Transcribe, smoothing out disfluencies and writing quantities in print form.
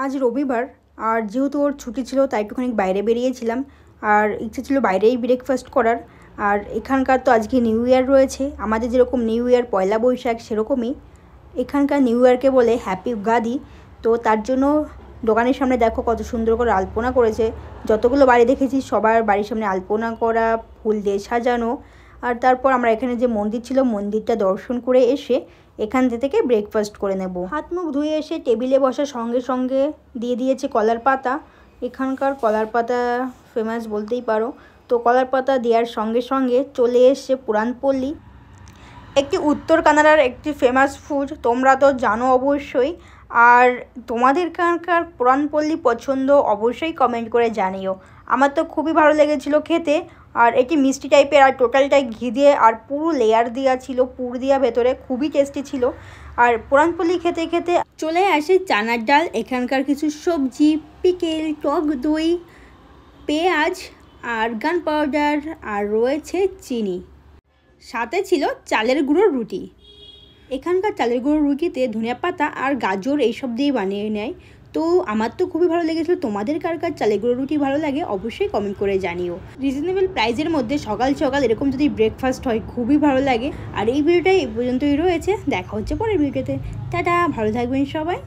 আজ রবিবার আর যেহেতু ওর ছুটি ছিল তাই একটুখানি বাইরে বেরিয়েছিলাম আর ইচ্ছে ছিল বাইরেই ব্রেকফাস্ট করার। আর এখানকার তো আজকে নিউ ইয়ার রয়েছে, আমাদের যেরকম নিউ ইয়ার পয়লা বৈশাখ সেরকমই এখানকার নিউ ইয়ারকে বলে হ্যাপি উগাদি। তো তার জন্য দোকানের সামনে দেখো কত সুন্দর করে আলপনা করেছে। যতগুলো বাড়ি দেখেছি সবার বাড়ির সামনে আলপনা করা, ফুল দিয়ে সাজানো। আর তারপর আমরা এখানে যে মন্দির ছিল মন্দিরটা দর্শন করে এসে এখান থেকে ব্রেকফাস্ট করে নেব। হাত মুখ ধুয়ে এসে টেবিলে বসার সঙ্গে সঙ্গে দিয়ে দিয়েছে কলার পাতা। এখানকার কলার পাতা ফেমাস বলতেই পারো। তো কলার পাতা দেওয়ার সঙ্গে সঙ্গে চলে এসছে পুরানপল্লী, একটি উত্তর কানাডার একটি ফেমাস ফুড, তোমরা তো জানো অবশ্যই। আর তোমাদের কার পুরানপল্লী পছন্দ অবশ্যই কমেন্ট করে জানিও। আমার তো খুবই ভালো লেগেছিলো খেতে। আর এটি মিষ্টি টাইপের আর টোটালটাই ঘি দিয়ে আর পুরো লেয়ার দেওয়া ছিল, পুর দেওয়া ভেতরে, খুবই টেস্টি ছিল। আর পুরানপল্লী খেতে খেতে চলে আসে চানার ডাল, এখানকার কিছু সবজি, পিকেল, টক দই, পেঁয়াজ আর গান পাউডার আর রয়েছে চিনি, সাথে ছিল চালের গুঁড়োর রুটি। এখানকার চালের গুঁড়োর রুটিতে ধনিয়া পাতা আর গাজর এইসব দিয়ে বানিয়ে নেয়। তো আমার তো খুবই ভালো লেগেছিলো। তোমাদের কার কার চালের গুঁড়োর রুটি ভালো লাগে অবশ্যই কমেন্ট করে জানিও। রিজনেবল প্রাইসের মধ্যে সকাল সকাল এরকম যদি ব্রেকফাস্ট হয় খুবই ভালো লাগে। আর এই ভিডিওটা এই পর্যন্তই রয়েছে, দেখা হচ্ছে পরের ভিডিওতে। টাটা, ভালো থাকবেন সবাই।